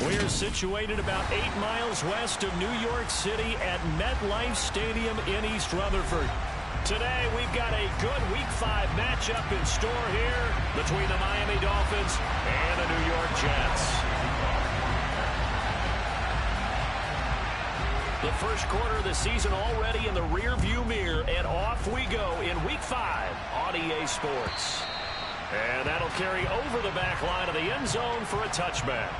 We're situated about 8 miles west of New York City at MetLife Stadium in East Rutherford. Today, we've got a good Week 5 matchup in store here between the Miami Dolphins and the New York Jets. The first quarter of the season already in the rearview mirror, and off we go in Week 5 on EA Sports. And that'll carry over the back line of the end zone for a touchback.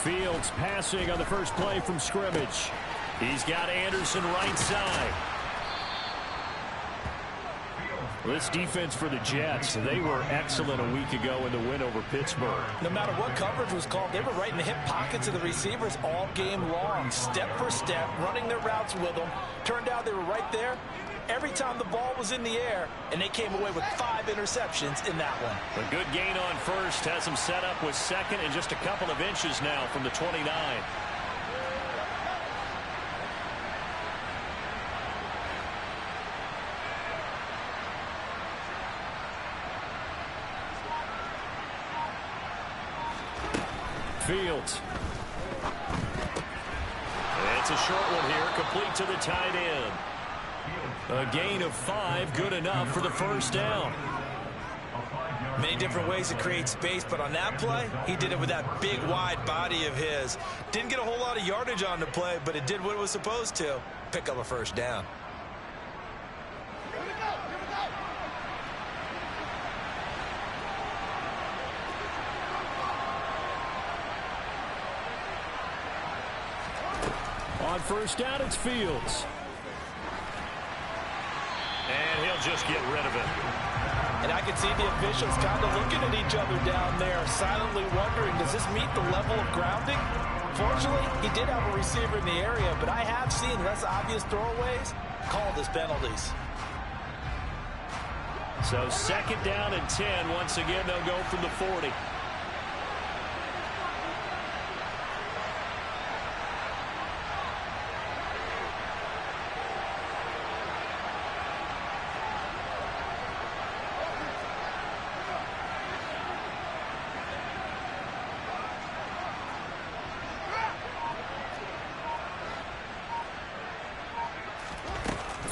Fields passing on the first play from scrimmage. He's got Anderson right side. This defense for the Jets, they were excellent a week ago in the win over Pittsburgh. No matter what coverage was called, they were right in the hip pockets of the receivers all game long, step for step, running their routes with them. Turned out they were right there every time the ball was in the air, and they came away with 5 interceptions in that one. A good gain on first has them set up with second and just a couple of inches now from the 29. Fields. It's a short one here, complete to the tight end. A gain of 5, good enough for the first down. Many different ways to create space, but on that play, he did it with that big, wide body of his. Didn't get a whole lot of yardage on the play, but it did what it was supposed to. Pick up a first down. On first down, it's Fields. And he'll just get rid of it. And I can see the officials kind of looking at each other down there, silently wondering, does this meet the level of grounding? Fortunately, he did have a receiver in the area, but I have seen less obvious throwaways called as penalties. So second down and 10. Once again, they'll go from the 40.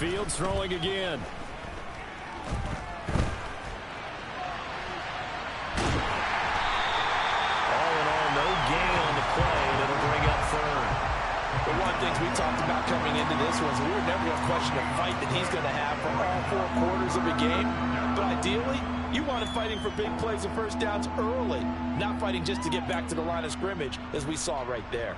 Fields throwing again. All in all, no gain on the play. That'll bring up third. The one thing we talked about coming into this was we were never going to question the fight that he's going to have for all 4 quarters of a game. But ideally, you want him fighting for big plays and first downs early, not fighting just to get back to the line of scrimmage, as we saw right there.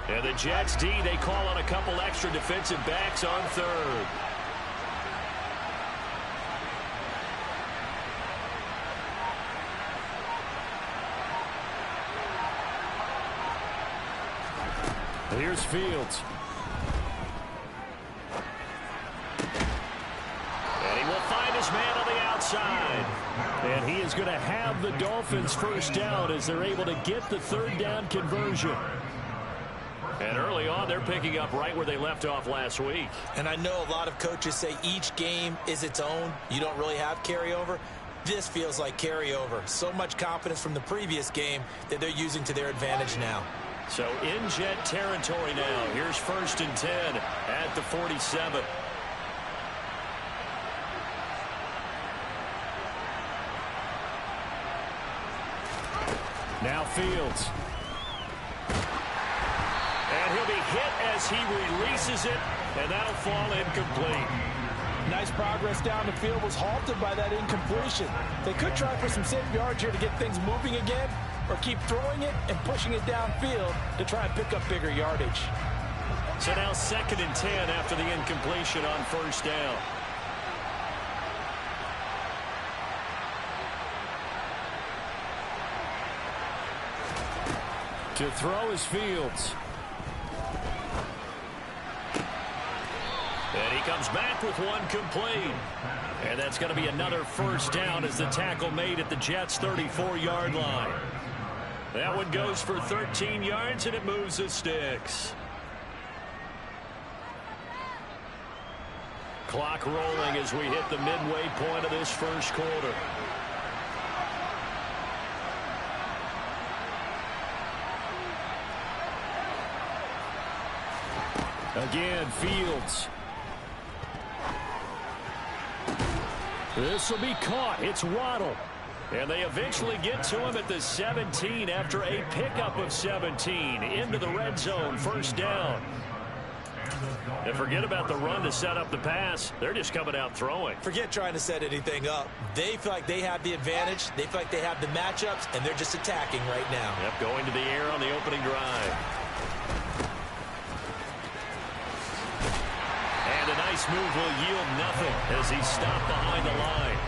And the Jets D, they call on a couple extra defensive backs on third. Here's Fields. And he will find his man on the outside. And he is going to have the Dolphins first down as they're able to get the third down conversion. And early on, they're picking up right where they left off last week. And I know a lot of coaches say each game is its own. You don't really have carryover. This feels like carryover. So much confidence from the previous game that they're using to their advantage now. So in Jet territory now. Here's first and 10 at the 47. Now Fields. And he'll be hit as he releases it, and that'll fall incomplete. Nice progress down the field, was halted by that incompletion. They could try for some safe yards here to get things moving again, or keep throwing it and pushing it downfield to try and pick up bigger yardage. So now second and 10 after the incompletion on first down. To throw is Fields. And he comes back with one complete. And that's going to be another first down as the tackle made at the Jets' 34-yard line. That one goes for 13 yards, and it moves the sticks. Clock rolling as we hit the midway point of this first quarter. Again, Fields. This will be caught. It's Waddle. And they eventually get to him at the 17 after a pickup of 17 into the red zone. First down. And forget about the run to set up the pass. They're just coming out throwing. Forget trying to set anything up. They feel like they have the advantage. They feel like they have the matchups, and they're just attacking right now. Yep, going to the air on the opening drive. And a nice move will yield nothing as he's stopped behind the line.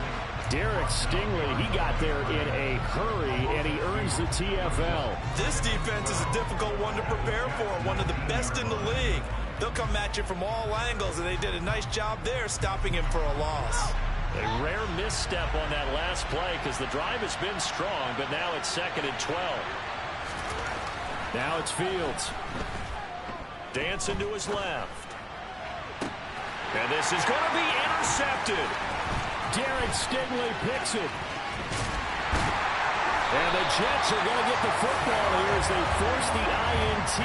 Derek Stingley, he got there in a hurry, and he earns the TFL. This defense is a difficult one to prepare for, one of the best in the league. They'll come at you from all angles, and they did a nice job there stopping him for a loss. A rare misstep on that last play because the drive has been strong, but now it's 2nd and 12. Now it's Fields. Dancing to his left. And this is going to be intercepted. Derek Stingley picks it. And the Jets are going to get the football here as they force the INT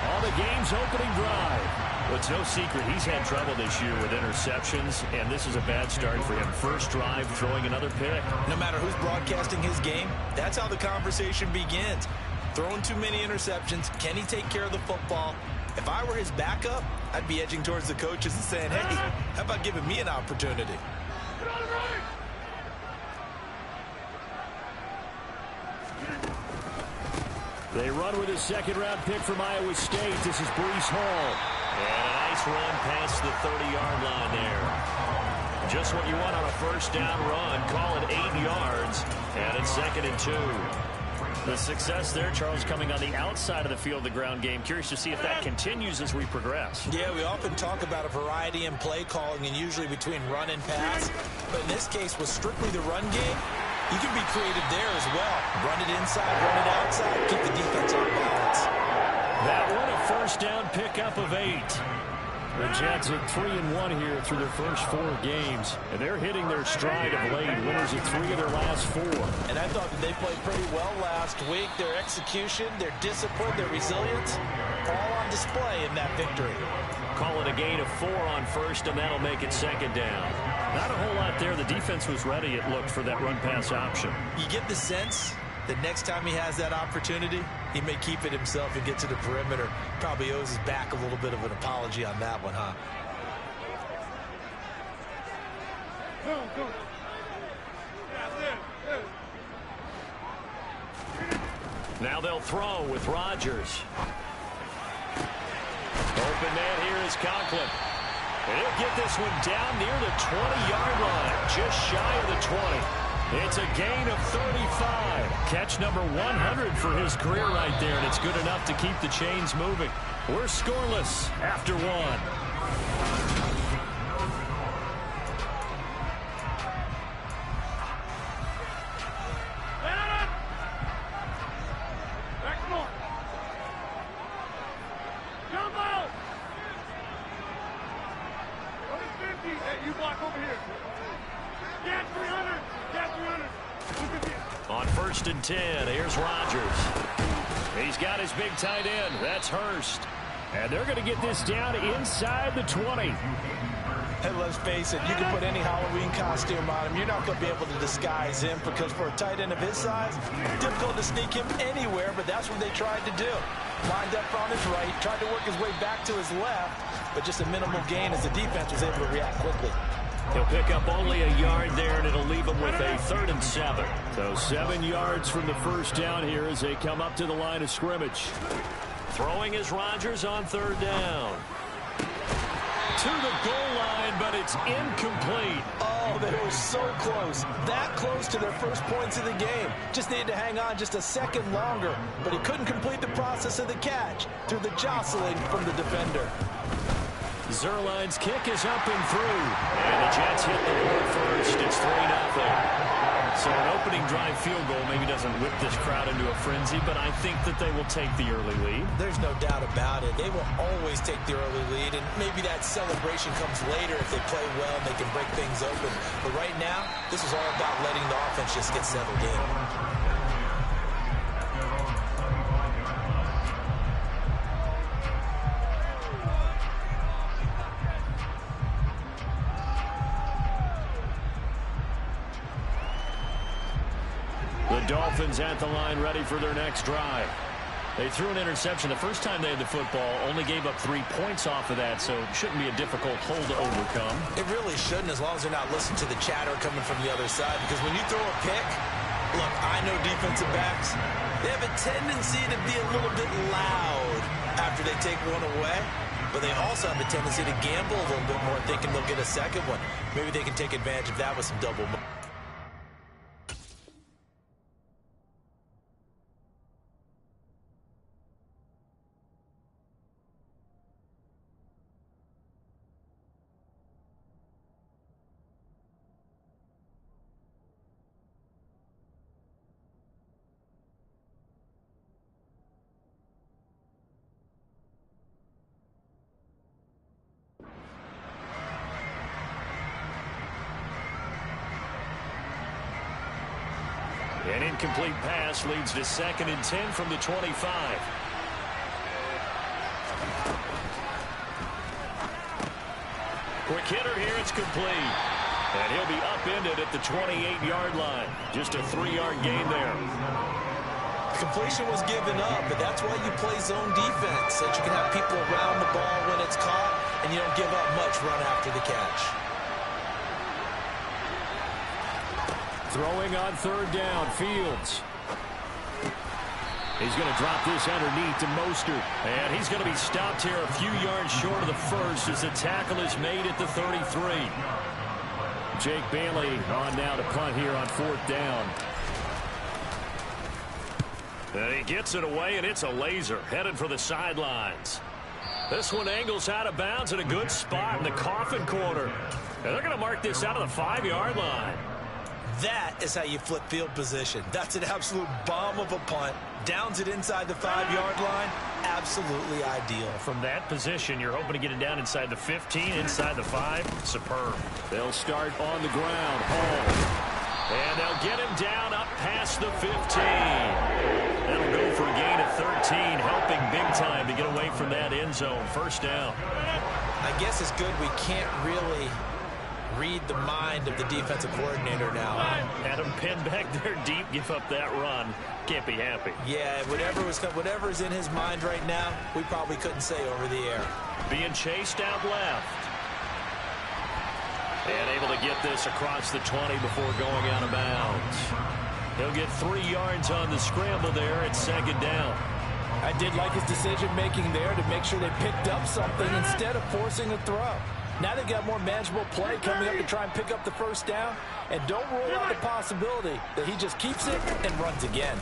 on the game's opening drive. Well, it's no secret he's had trouble this year with interceptions, and this is a bad start for him. First drive, throwing another pick. No matter who's broadcasting his game, that's how the conversation begins. Throwing too many interceptions, can he take care of the football? If I were his backup, I'd be edging towards the coaches and saying, hey, how about giving me an opportunity? They run with a second-round pick from Iowa State. This is Breece Hall. And a nice run past the 30-yard line there. Just what you want on a first-down run. Call it 8 yards. And it's 2nd and 2. The success there, Charles, coming on the outside of the field, the ground game. Curious to see if that continues as we progress. Yeah, we often talk about a variety in play calling and usually between run and pass. But in this case, with strictly the run game, you can be creative there as well. Run it inside, run it outside, keep the defense on balance. That one, a first down pickup of 8. The Jets at 3-1 here through their first 4 games. And they're hitting their stride of late. Winners of 3 of their last 4. And I thought that they played pretty well last week. Their execution, their discipline, their resilience, all on display in that victory. Call it a gain of 4 on first, and that'll make it 2nd down. Not a whole lot there. The defense was ready, it looked, for that run-pass option. You get the sense that next time he has that opportunity, he may keep it himself and get to the perimeter. Probably owes his back a little bit of an apology on that one, huh? Now they'll throw with Rodgers. Open man here is Conklin. And he'll get this one down near the 20-yard line, just shy of the 20. It's a gain of 35. Catch number 100 for his career right there, and it's good enough to keep the chains moving. We're scoreless after 1. On 1st and 10, here's Rodgers. He's got his big tight end. That's Hurst. And they're going to get this down inside the 20. Hey, let's face it, you can put any Halloween costume on him. You're not going to be able to disguise him because for a tight end of his size, difficult to sneak him anywhere, but that's what they tried to do. Lined up on his right, tried to work his way back to his left, but just a minimal gain as the defense was able to react quickly. He'll pick up only a yard there, and it'll leave him with a 3rd and 7. So 7 yards from the first down here as they come up to the line of scrimmage. Throwing is Rodgers on 3rd down. To the goal line, but it's incomplete. Oh, they were so close. That close to their first points of the game. Just needed to hang on just a second longer, but he couldn't complete the process of the catch through the jostling from the defender. Zerline's kick is up and through. And the Jets hit the board first. It's 3-0. So an opening drive field goal maybe doesn't whip this crowd into a frenzy, but I think that they will take the early lead. There's no doubt about it. They will always take the early lead, and maybe that celebration comes later if they play well and they can break things open. But right now, this is all about letting the offense just get settled in. Dolphins at the line, ready for their next drive. They threw an interception the first time they had the football, only gave up 3 points off of that, so it shouldn't be a difficult hole to overcome. It really shouldn't, as long as they're not listening to the chatter coming from the other side, because when you throw a pick, look, I know defensive backs, they have a tendency to be a little bit loud after they take one away, but they also have a tendency to gamble a little bit more, thinking they'll get a second one. Maybe they can take advantage of that with some double. An incomplete pass leads to 2nd and 10 from the 25. Quick hitter here, it's complete. And he'll be upended at the 28-yard line. Just a 3-yard gain there. Completion was given up, but that's why you play zone defense, so that you can have people around the ball when it's caught, and you don't give up much run after the catch. Throwing on 3rd down, Fields. He's going to drop this underneath to Mostert. And he's going to be stopped here a few yards short of the first as the tackle is made at the 33. Jake Bailey on now to punt here on 4th down. And he gets it away, and it's a laser headed for the sidelines. This one angles out of bounds in a good spot in the coffin corner. And they're going to mark this out of the 5-yard line. That is how you flip field position. That's an absolute bomb of a punt. Downs it inside the 5-yard line. Absolutely ideal. From that position, you're hoping to get it down inside the 15, inside the 5. Superb. They'll start on the ground. Hall. And they'll get him down up past the 15. That'll go for a gain of 13, helping big time to get away from that end zone. 1st down. I guess it's good we can't really read the mind of the defensive coordinator now. Had him pinned back there deep, give up that run. Can't be happy. Yeah, whatever's in his mind right now, we probably couldn't say over the air. Being chased out left. And able to get this across the 20 before going out of bounds. He'll get 3 yards on the scramble there at 2nd down. I did like his decision-making there to make sure they picked up something instead of forcing a throw. Now they've got more manageable play coming up to try and pick up the 1st down. And don't rule out the possibility that he just keeps it and runs again.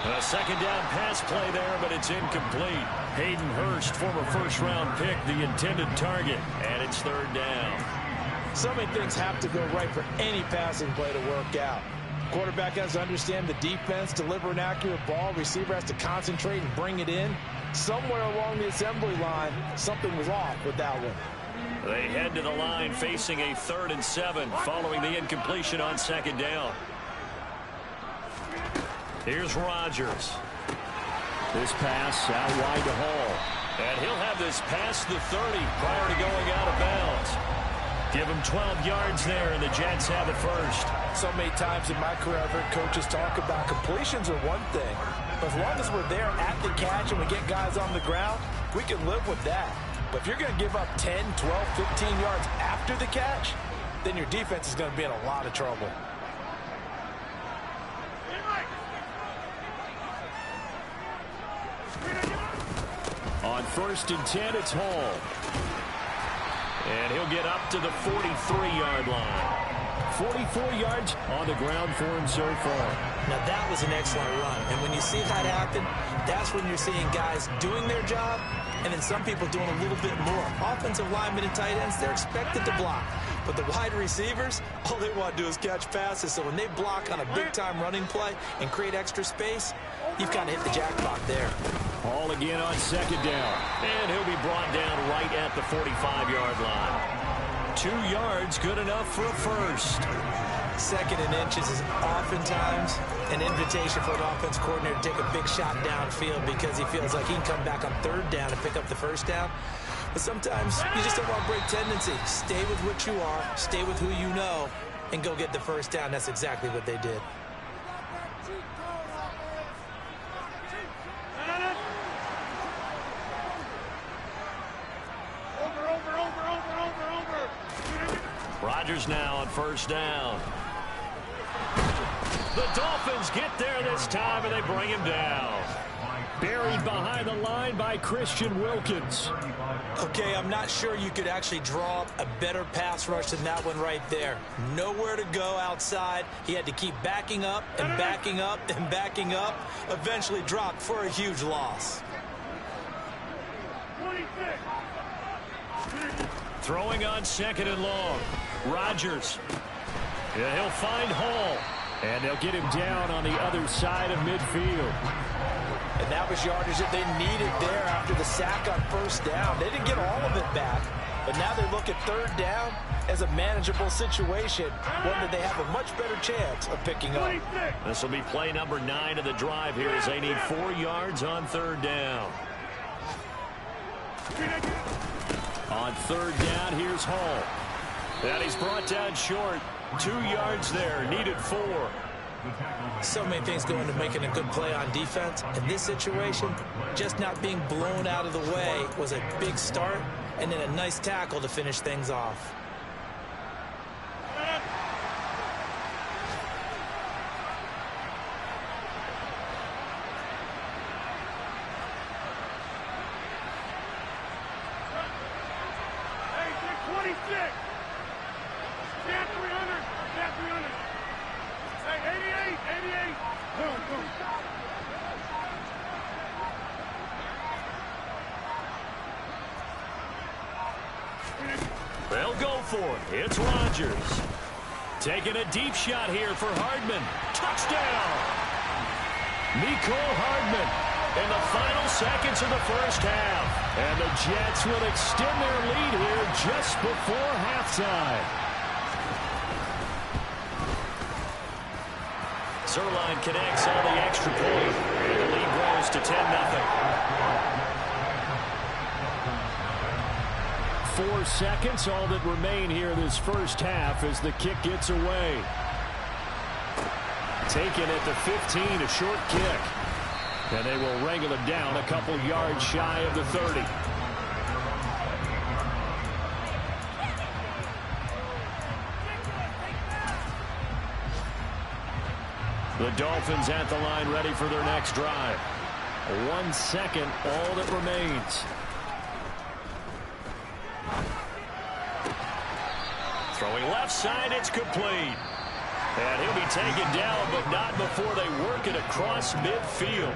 A 2nd down pass play there, but it's incomplete. Hayden Hurst, former 1st-round pick, the intended target. And it's 3rd down. So many things have to go right for any passing play to work out. Quarterback has to understand the defense, deliver an accurate ball. Receiver has to concentrate and bring it in. Somewhere along the assembly line, something was off with that one. They head to the line facing a 3rd and 7 following the incompletion on 2nd down. Here's Rodgers. This pass out wide to Hall. And he'll have this past the 30 prior to going out of bounds. Give him 12 yards there, and the Jets have it first. So many times in my career, I've heard coaches talk about completions are one thing. But as long as we're there at the catch and we get guys on the ground, we can live with that. But if you're going to give up 10, 12, 15 yards after the catch, then your defense is going to be in a lot of trouble. On 1st and 10, it's Hall. And he'll get up to the 43-yard line. 44 yards on the ground for him so far. Now, that was an excellent run. And when you see that happen, that's when you're seeing guys doing their job and then some people doing a little bit more. Offensive linemen and tight ends, they're expected to block. But the wide receivers, all they want to do is catch passes. So when they block on a big-time running play and create extra space, you've kind of hit the jackpot there. Hall again on 2nd down. And he'll be brought down right at the 45-yard line. 2 yards, good enough for a first. 2nd and inches is oftentimes an invitation for an offense coordinator to take a big shot downfield because he feels like he can come back on 3rd down and pick up the 1st down. But sometimes you just don't want to break tendency. Stay with what you are, stay with who you know, and go get the first down. That's exactly what they did. Rodgers now on first down. The Dolphins get there this time, and they bring him down. Buried behind the line by Christian Wilkins. Okay, I'm not sure you could actually draw up a better pass rush than that one right there. Nowhere to go outside. He had to keep backing up and backing up and backing up. Eventually dropped for a huge loss. Throwing on second and long. Rodgers. Yeah, he'll find Hall. And they'll get him down on the other side of midfield. And that was yardage that they needed there after the sack on first down. They didn't get all of it back, but now they look at third down as a manageable situation, one that they have a much better chance of picking up. This will be play number 9 of the drive here as they need 4 yards on third down. On third down, here's Hall. And he's brought down short. 2 yards there, needed 4. So many things go into making a good play on defense. In this situation, just not being blown out of the way was a big start, and then a nice tackle to finish things off. They'll go for it. It's Rodgers. Taking a deep shot here for Hardman. Touchdown! Mecole Hardman in the final seconds of the first half. And the Jets will extend their lead here just before halftime. Zuerlein connects on the extra point. And the lead grows to 10-0. 4 seconds, all that remain here this first half as the kick gets away. Taken at the 15, a short kick. And they will wrangle it down a couple yards shy of the 30. The Dolphins at the line ready for their next drive. 1 second, all that remains. Throwing left side, it's complete. And he'll be taken down, but not before they work it across midfield.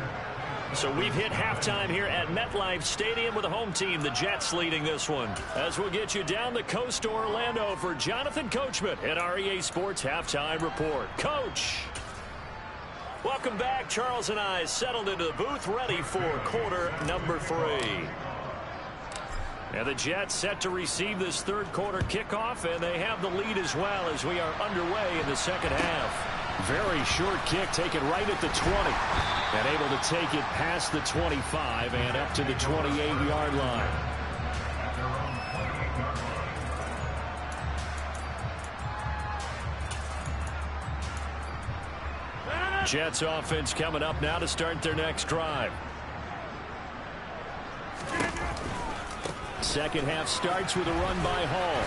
So we've hit halftime here at MetLife Stadium with the home team, the Jets, leading this one. As we'll get you down the coast to Orlando for Jonathan Coachman at our EA Sports Halftime Report. Coach! Welcome back. Charles and I settled into the booth, ready for quarter number 3. And the Jets set to receive this third quarter kickoff, and they have the lead as well as we are underway in the second half. Very short kick taken right at the 20. And able to take it past the 25 and up to the 28-yard line. Jets offense coming up now to start their next drive. Second half starts with a run by Hall.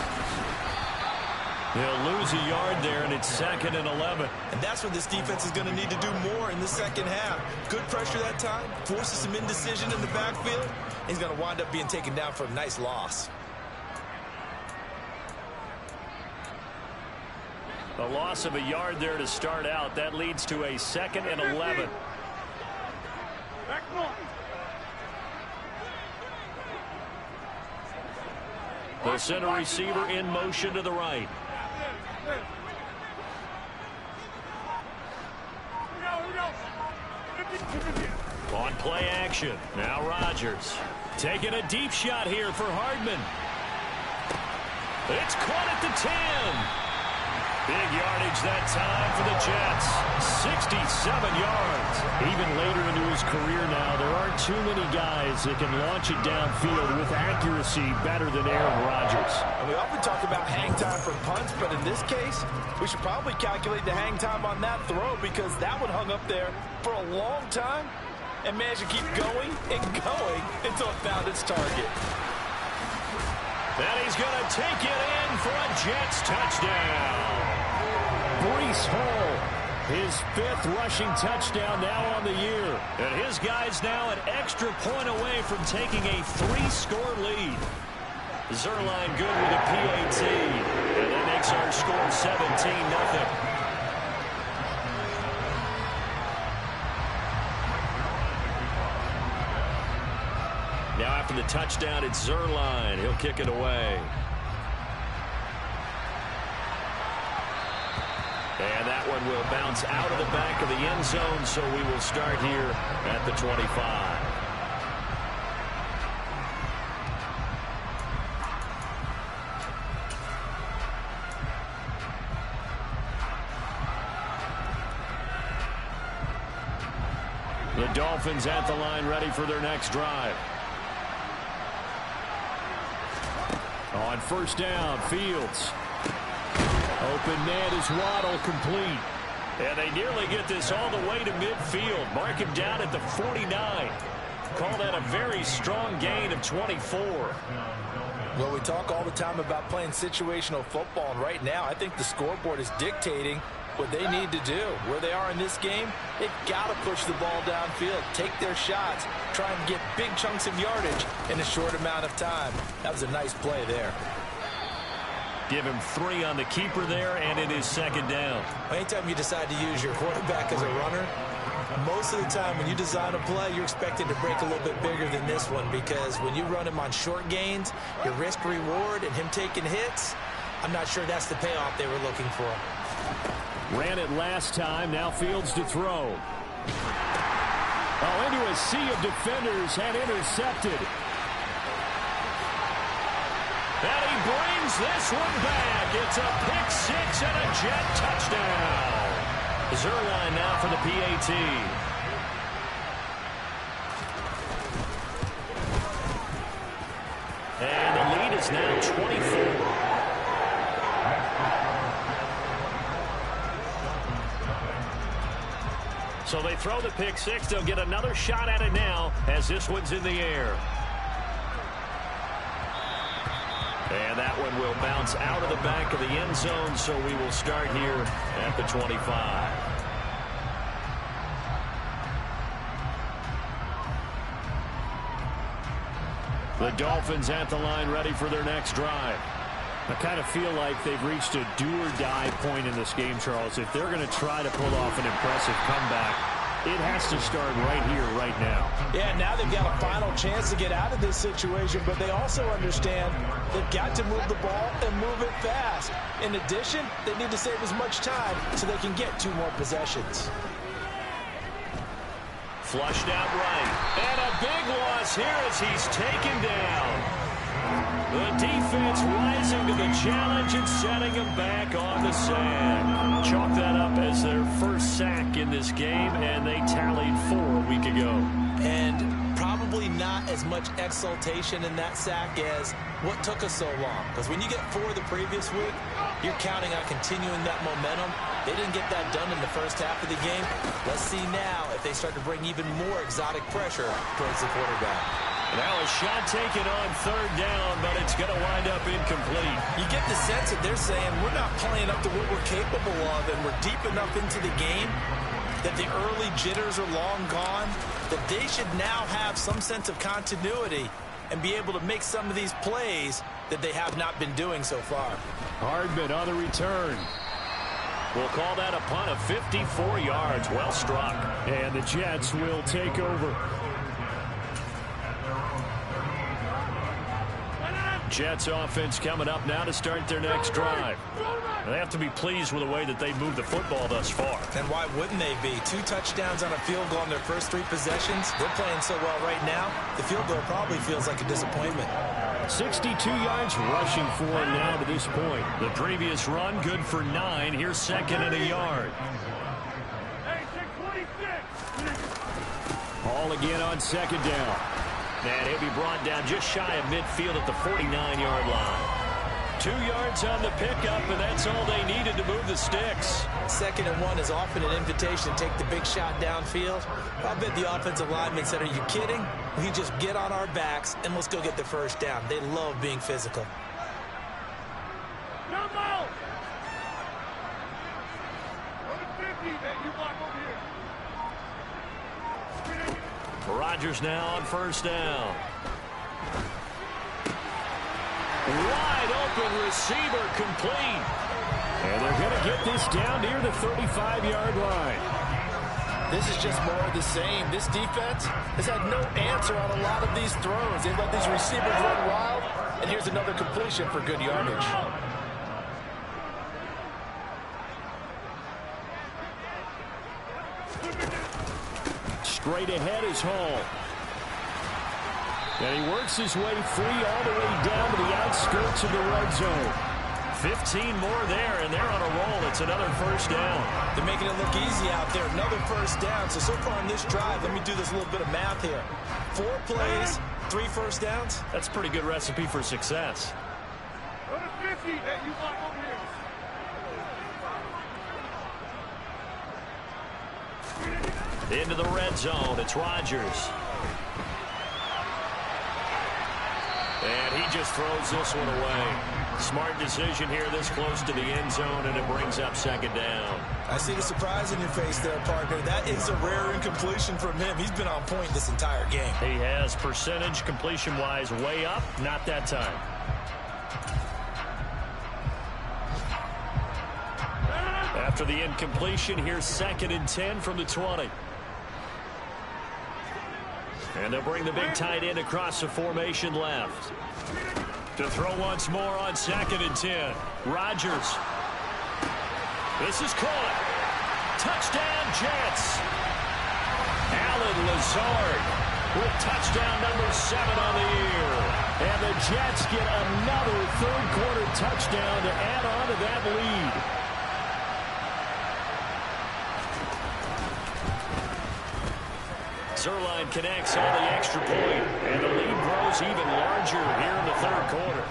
They'll lose a yard there, and it's 2nd and 11. And that's what this defense is going to need to do more in the second half. Good pressure that time, forces some indecision in the backfield. He's going to wind up being taken down for a nice loss. A loss of a yard there to start out. That leads to a 2nd and 11. The center receiver in motion to the right. On play action. Now Rodgers. Taking a deep shot here for Hardman. It's caught at the 10. Big yardage that time for the Jets. 67 yards. Even later into his career now, there aren't too many guys that can launch it downfield with accuracy better than Aaron Rodgers. And we often talk about hang time for punts, but in this case, we should probably calculate the hang time on that throw because that one hung up there for a long time and managed to keep going and going until it found its target. And he's going to take it in for a Jets touchdown. Breece Hall, his 5th rushing touchdown now on the year. And his guys now an extra point away from taking a 3-score lead. Zuerlein good with a PAT. And that makes our score 17-0. Now after the touchdown, it's Zuerlein. He'll kick it away. And that one will bounce out of the back of the end zone, so we will start here at the 25. The Dolphins at the line ready for their next drive. On first down, Fields. Open man is Waddle, complete. And they nearly get this all the way to midfield. Mark him down at the 49. Call that a very strong gain of 24. Well, we talk all the time about playing situational football, and right now I think the scoreboard is dictating what they need to do. Where they are in this game, they've got to push the ball downfield, take their shots, try and get big chunks of yardage in a short amount of time. That was a nice play there. Give him 3 on the keeper there, and it is second down. Anytime you decide to use your quarterback as a runner, most of the time when you design a play, you're expected to break a little bit bigger than this one because when you run him on short gains, your risk-reward and him taking hits, I'm not sure that's the payoff they were looking for. Ran it last time, now Fields to throw. Oh, into a sea of defenders and intercepted. And he brings this one back. It's a pick-6 and a Jet touchdown. Zuerlein now for the PAT. And the lead is now 24. So they throw the pick-6. They'll get another shot at it now as this one's in the air. And that one will bounce out of the back of the end zone, so we will start here at the 25. The Dolphins at the line ready for their next drive. I kind of feel like they've reached a do-or-die point in this game, Charles. If they're going to try to pull off an impressive comeback, it has to start right here, right now. Yeah, now they've got a final chance to get out of this situation, but they also understand they've got to move the ball and move it fast. In addition, they need to save as much time so they can get 2 more possessions. Flushed out right. And a big loss here as he's taken down. The defense rising to the challenge and setting him back on the sand. Chalk that up as their first sack in this game, and they tallied 4 a week ago. And probably not as much exultation in that sack as what took us so long. Because when you get 4 the previous week, you're counting on continuing that momentum. They didn't get that done in the first half of the game. Let's see now if they start to bring even more exotic pressure towards the quarterback. Now a shot taken on third down, but it's going to wind up incomplete. You get the sense that they're saying we're not playing up to what we're capable of, and we're deep enough into the game that the early jitters are long gone, that they should now have some sense of continuity and be able to make some of these plays that they have not been doing so far. Hardman on the return. We'll call that a punt of 54 yards. Well struck. And the Jets will take over. Jets offense coming up now to start their next drive. They have to be pleased with the way that they moved the football thus far. And why wouldn't they be? 2 touchdowns on a field goal in their first 3 possessions. They're playing so well right now, the field goal probably feels like a disappointment. 62 yards rushing for him now to this point. The previous run good for 9. Here's second and a yard. Hall again on second down. And he'll be brought down just shy of midfield at the 49-yard line. 2 yards on the pickup, and that's all they needed to move the sticks. 2nd and 1 is often an invitation to take the big shot downfield. I bet the offensive lineman said, are you kidding? We just get on our backs, and let's go get the first down. They love being physical. Rodgers now on first down. Wide open receiver complete. And they're going to get this down near the 35-yard line. This is just more of the same. This defense has had no answer on a lot of these throws. They let these receivers run wild, and here's another completion for good yardage. Straight ahead is Hall. And he works his way free all the way down to the outskirts of the red zone. 15 more there, and they're on a roll. It's another first down. They're making it look easy out there. Another first down. So far on this drive, let me do this little bit of math here. 4 plays, 3 first downs. That's a pretty good recipe for success. Into the red zone. It's Rodgers. And he just throws this one away. Smart decision here this close to the end zone, and it brings up second down. I see the surprise in your face there, partner. That is a rare incompletion from him. He's been on point this entire game. He has percentage completion-wise way up. Not that time. After the incompletion, here's 2nd and 10 from the 20. And they'll bring the big tight end across the formation left. To throw once more on 2nd and 10. Rodgers. This is caught. Touchdown, Jets. Allen Lazard with touchdown number 7 on the year. And the Jets get another third-quarter touchdown to add on to that lead. Zuerlein connects on the extra point, and the lead grows even larger here in the third quarter.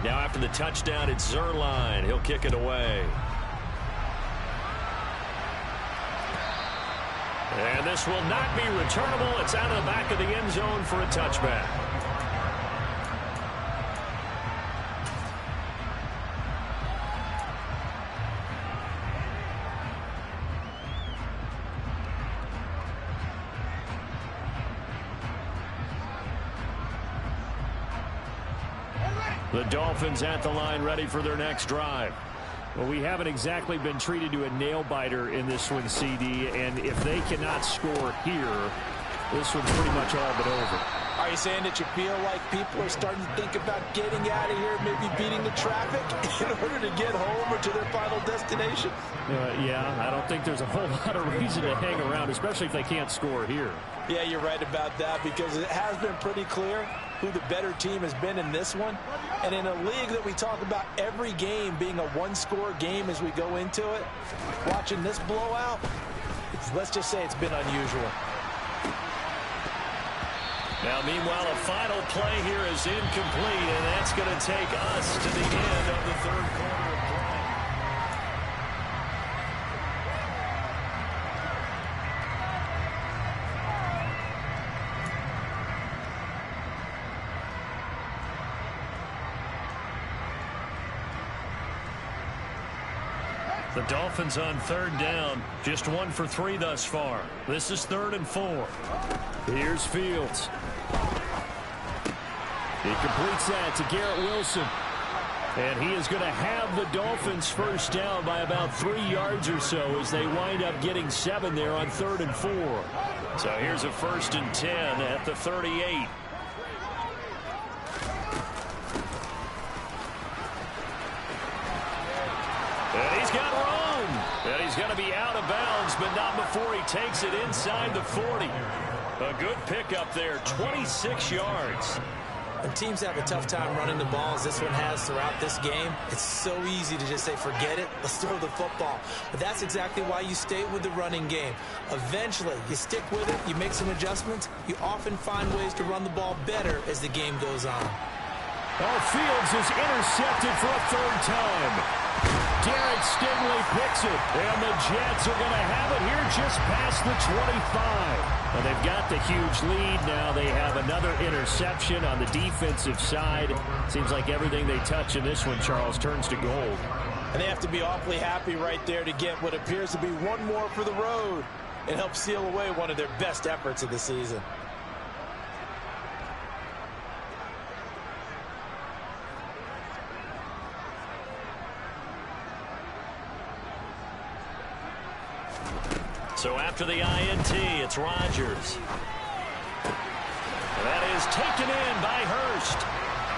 Now after the touchdown, it's Zuerlein. He'll kick it away. And this will not be returnable. It's out of the back of the end zone for a touchback. The Dolphins at the line ready for their next drive. Well, we haven't exactly been treated to a nail-biter in this one, CD, and if they cannot score here, this one's pretty much all but over. Are you saying that you feel like people are starting to think about getting out of here, maybe beating the traffic in order to get home or to their final destination? Yeah, I don't think there's a whole lot of reason to hang around, especially if they can't score here. Yeah, you're right about that, because it has been pretty clear who the better team has been in this one. And in a league that we talk about every game being a one-score game as we go into it, watching this blowout, let's just say it's been unusual. Now, meanwhile, a final play here is incomplete, and that's going to take us to the end of the third quarter of play. The Dolphins on third down, just 1 for 3 thus far. This is 3rd and 4. Here's Fields. He completes that to Garrett Wilson. And he is going to have the Dolphins first down by about 3 yards or so as they wind up getting 7 there on 3rd and 4. So here's a 1st and 10 at the 38. got room. And he's going to be out of bounds, but not before he takes it inside the 40. A good pickup there, 26 yards. When teams have a tough time running the ball, as this one has throughout this game, it's so easy to just say, forget it, let's throw the football. But that's exactly why you stay with the running game. Eventually, you stick with it, you make some adjustments, you often find ways to run the ball better as the game goes on. Oh, Fields is intercepted for a third time. Derek Stingley picks it, and the Jets are going to have it here just past the 25. Well, they've got the huge lead now. They have another interception on the defensive side. Seems like everything they touch in this one, Charles, turns to gold. And they have to be awfully happy right there to get what appears to be one more for the road and help seal away one of their best efforts of the season. So after the INT, it's Rodgers. That is taken in by Hurst.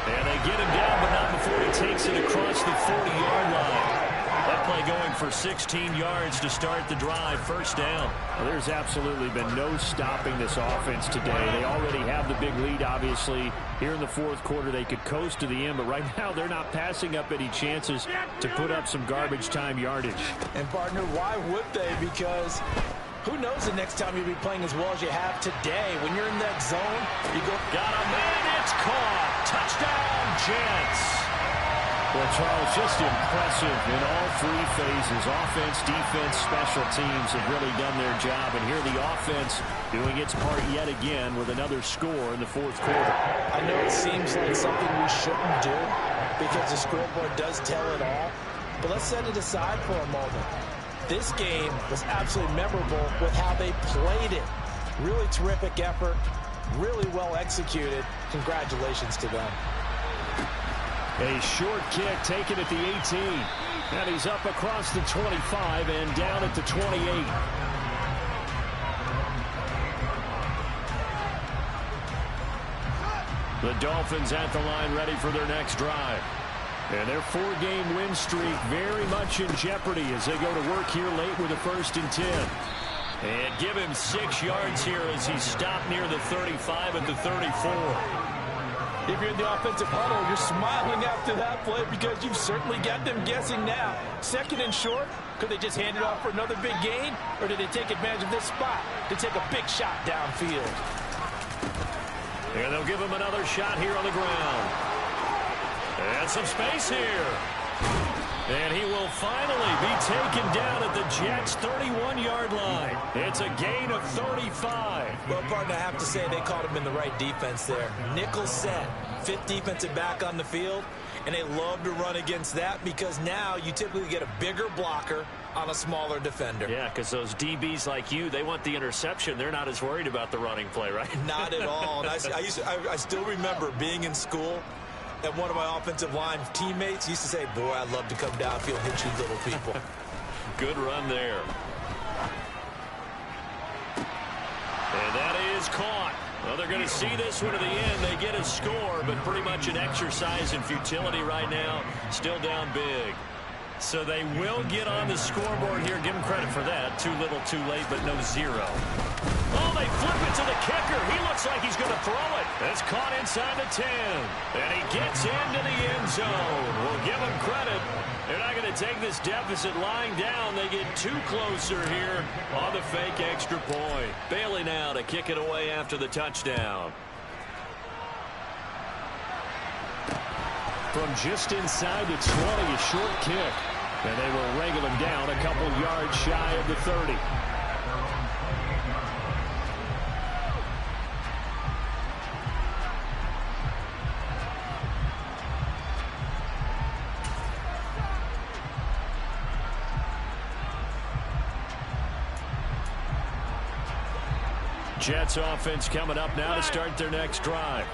And they get him down, but not before he takes it across the 40-yard line. That play going for 16 yards to start the drive, first down. Well, there's absolutely been no stopping this offense today. They already have the big lead, obviously. Here in the fourth quarter, they could coast to the end, but right now they're not passing up any chances to put up some garbage time yardage. And, partner, why would they? Because who knows the next time you'll be playing as well as you have today. When you're in that zone, you go, got a man, it's caught. Touchdown, Jets. Well, Charles, just impressive in all three phases. Offense, defense, special teams have really done their job. And here the offense doing its part yet again with another score in the fourth quarter. I know it seems like something we shouldn't do because the scoreboard does tell it all. But let's set it aside for a moment. This game was absolutely memorable with how they played it. Really terrific effort, really well executed. Congratulations to them. A short kick taken at the 18. And he's up across the 25 and down at the 28. The Dolphins at the line ready for their next drive. And their four-game win streak very much in jeopardy as they go to work here late with a 1st and 10. And give him 6 yards here as he's stopped near the 35 at the 34. If you're in the offensive huddle, you're smiling after that play because you've certainly got them guessing now. 2nd and short, could they just hand it off for another big gain? Or did they take advantage of this spot to take a big shot downfield? And they'll give him another shot here on the ground. And some space here. And he will finally be taken down at the Jets' 31-yard line. It's a gain of 35. Well, partner, I have to say they caught him in the right defense there. Nickel set, 5th defensive back on the field, and they love to run against that because now you typically get a bigger blocker on a smaller defender. Yeah, because those DBs like you, they want the interception. They're not as worried about the running play, right? Not at all. And I still remember being in school, and one of my offensive line teammates used to say, boy, I'd love to come downfield and hit you little people. Good run there. And that is caught. Well, they're going to see this one to the end. They get a score, but pretty much an exercise in futility right now. Still down big. So they will get on the scoreboard here. Give them credit for that. Too little, too late, but no 0. Oh, they flip it to the kicker. He looks like he's going to throw it. It's caught inside the 10. And he gets into the end zone. We'll give him credit. They're not going to take this deficit lying down. They get too closer here on the fake extra point. Bailey now to kick it away after the touchdown. From just inside the 20, a short kick. And they will wrangle him down a couple yards shy of the 30. Jets offense coming up now to start their next drive.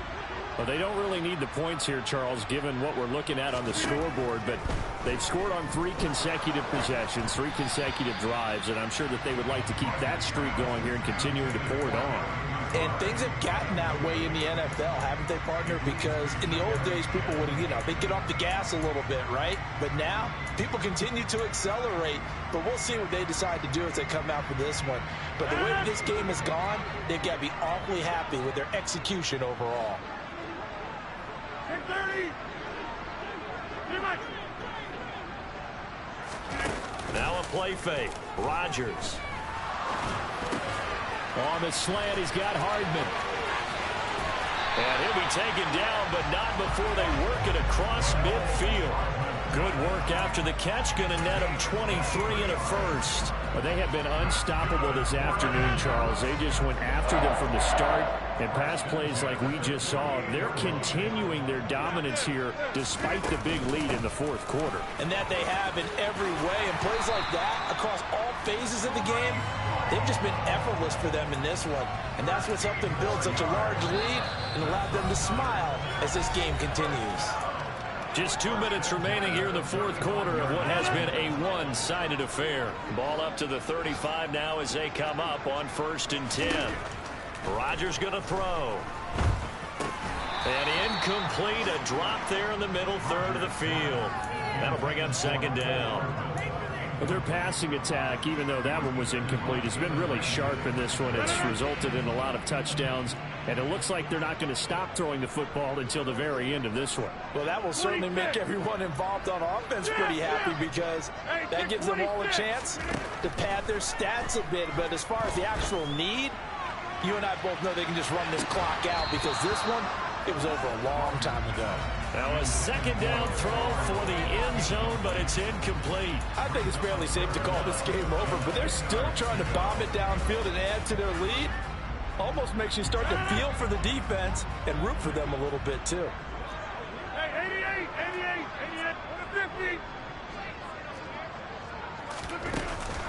Well, they don't really need the points here, Charles, given what we're looking at on the scoreboard, but they've scored on 3 consecutive possessions, 3 consecutive drives, and I'm sure that they would like to keep that streak going here and continuing to pour it on. And things have gotten that way in the NFL, haven't they, partner? Because in the old days, people would, they'd get off the gas a little bit, right? But now, people continue to accelerate. But we'll see what they decide to do as they come out for this one. But the way that this game has gone, they've got to be awfully happy with their execution overall. 10-30. Now a play fake. Rodgers. On the slant, he's got Hardman. And he'll be taken down, but not before they work it across midfield. Good work after the catch. Going to net him 23 and a first. But they have been unstoppable this afternoon, Charles. They just went after them from the start. And pass plays like we just saw, they're continuing their dominance here despite the big lead in the fourth quarter. And that they have in every way. And plays like that across all phases of the game, they've just been effortless for them in this one. And that's what's helped them build such a large lead and allowed them to smile as this game continues. Just 2 minutes remaining here in the fourth quarter of what has been a one-sided affair. Ball up to the 35 now as they come up on 1st and 10. Rodgers going to throw. And incomplete. A drop there in the middle third of the field. That'll bring up 2nd down. But their passing attack, even though that one was incomplete, has been really sharp in this one. It's resulted in a lot of touchdowns. And it looks like they're not going to stop throwing the football until the very end of this one. Well, that will certainly make everyone involved on offense pretty happy because that gives them all a chance to pad their stats a bit. But as far as the actual need, you and I both know they can just run this clock out because this one, it was over a long time ago. Now a 2nd down throw for the end zone, but it's incomplete. I think it's fairly safe to call this game over, but they're still trying to bomb it downfield and add to their lead. Almost makes you start to feel for the defense and root for them a little bit, too. Hey, 88, 50.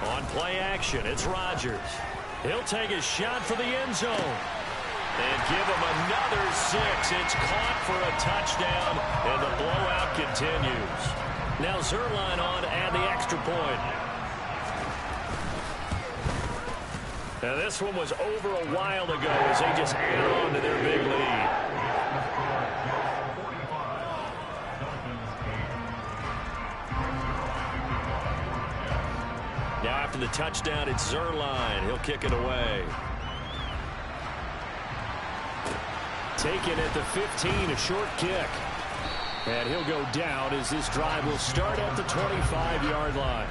On play action, it's Rodgers. He'll take a shot for the end zone. And give him another 6. It's caught for a touchdown, and the blowout continues. Now Zuerlein on and the extra point. Now this one was over a while ago as they just add on to their big lead. Now after the touchdown, it's Zuerlein. He'll kick it away. Taken at the 15, a short kick. And he'll go down as this drive will start at the 25-yard line.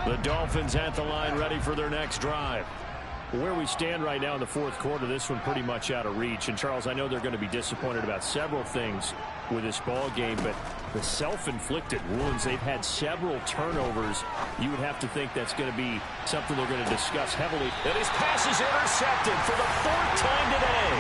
The Dolphins at the line ready for their next drive. Where we stand right now in the fourth quarter, this one pretty much out of reach. And, Charles, I know they're going to be disappointed about several things with this ball game, but the self-inflicted wounds, they've had several turnovers. You would have to think that's going to be something they're going to discuss heavily. And his pass is intercepted for the 4th time today.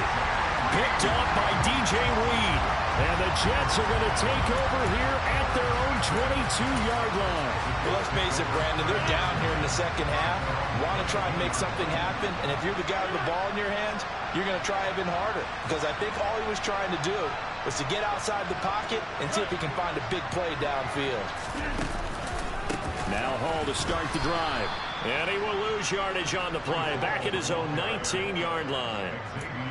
Picked up by DJ Reed. And the Jets are going to take over here at their own 22-yard line. Well, let's face it, Brandon, they're down here in the second half. Want to try and make something happen, and if you're the guy with the ball in your hands, you're going to try even harder. Because I think all he was trying to do was to get outside the pocket and see if he can find a big play downfield. Now Hall to start the drive. And he will lose yardage on the play. Back at his own 19-yard line.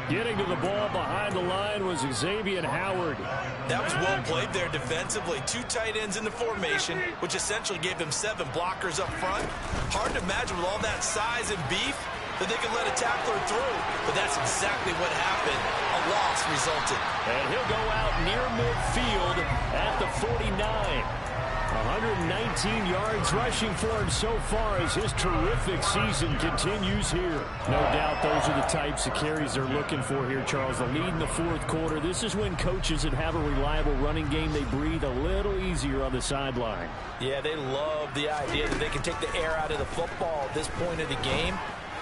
Getting to the ball behind the line was Xavier Howard. That was well played there defensively. 2 tight ends in the formation, which essentially gave them 7 blockers up front. Hard to imagine with all that size and beef that they could let a tackler through. But that's exactly what happened. A loss resulted. And he'll go out near midfield at the 49. 119 yards rushing for him so far as his terrific season continues here. No doubt those are the types of carries they're looking for here, Charles. The lead in the fourth quarter. This is when coaches that have a reliable running game, they breathe a little easier on the sideline. Yeah, they love the idea that they can take the air out of the football at this point of the game.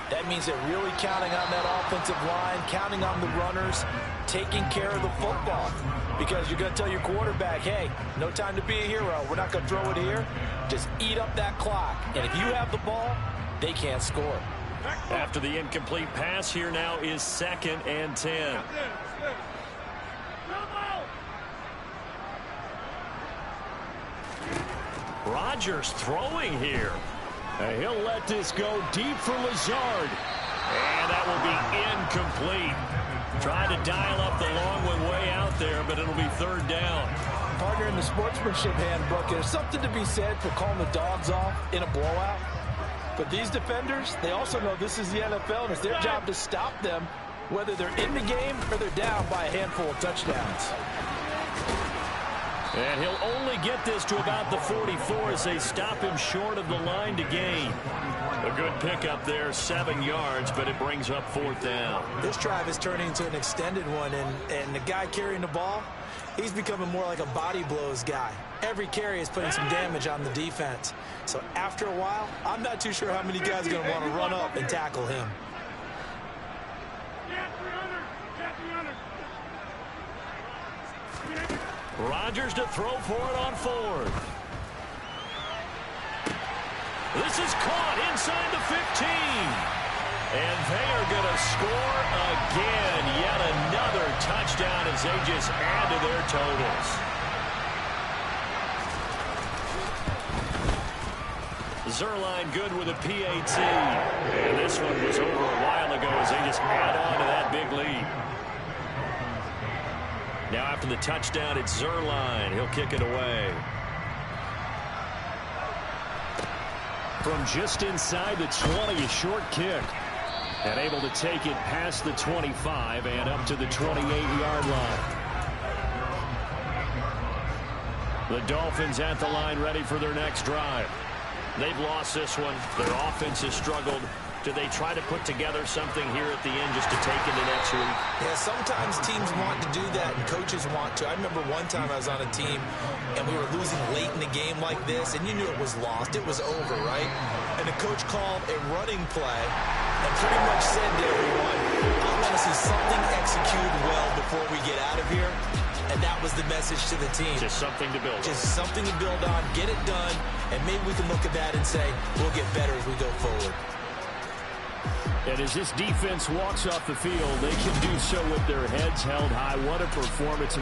That means they're really counting on that offensive line, counting on the runners, taking care of the football. Because you're going to tell your quarterback, hey, no time to be a hero. We're not going to throw it here. Just eat up that clock. And if you have the ball, they can't score. After the incomplete pass, here now is 2nd and 10. Rodgers throwing here. He'll let this go deep for Lazard. And that will be incomplete. Tried to dial up the long one way out there, but it'll be 3rd down. Partner, in the sportsmanship handbook, there's something to be said for calling the dogs off in a blowout. But these defenders, they also know this is the NFL, and it's their job to stop them, whether they're in the game or they're down by a handful of touchdowns. And he'll only get this to about the 44 as they stop him short of the line to gain. A good pickup there, 7 yards, but it brings up 4th down. This drive is turning into an extended one, and the guy carrying the ball, he's becoming more like a body blows guy. Every carry is putting some damage on the defense. So after a while, I'm not too sure how many guys are going to want to run up and tackle him. Rodgers to throw for it on 4th. This is caught inside the 15. And they are going to score again. Yet another touchdown as they just add to their totals. Zuerlein good with a PAT. And this one was over a while ago as they just add on to that big lead. Now after the touchdown, it's Zuerlein. He'll kick it away. From just inside the 20, a short kick. And able to take it past the 25 and up to the 28-yard line. The Dolphins at the line ready for their next drive. They've lost this one. Their offense has struggled. Do they try to put together something here at the end just to take into next week? Yeah, sometimes teams want to do that and coaches want to. I remember one time I was on a team and we were losing late in the game like this, and you knew it was lost. It was over, right? And the coach called a running play and pretty much said to everyone, I want to see something executed well before we get out of here. And that was the message to the team. Just something to build on. Just something to build on, get it done, and maybe we can look at that and say, we'll get better as we go forward. And as this defense walks off the field, they can do so with their heads held high. What a performance.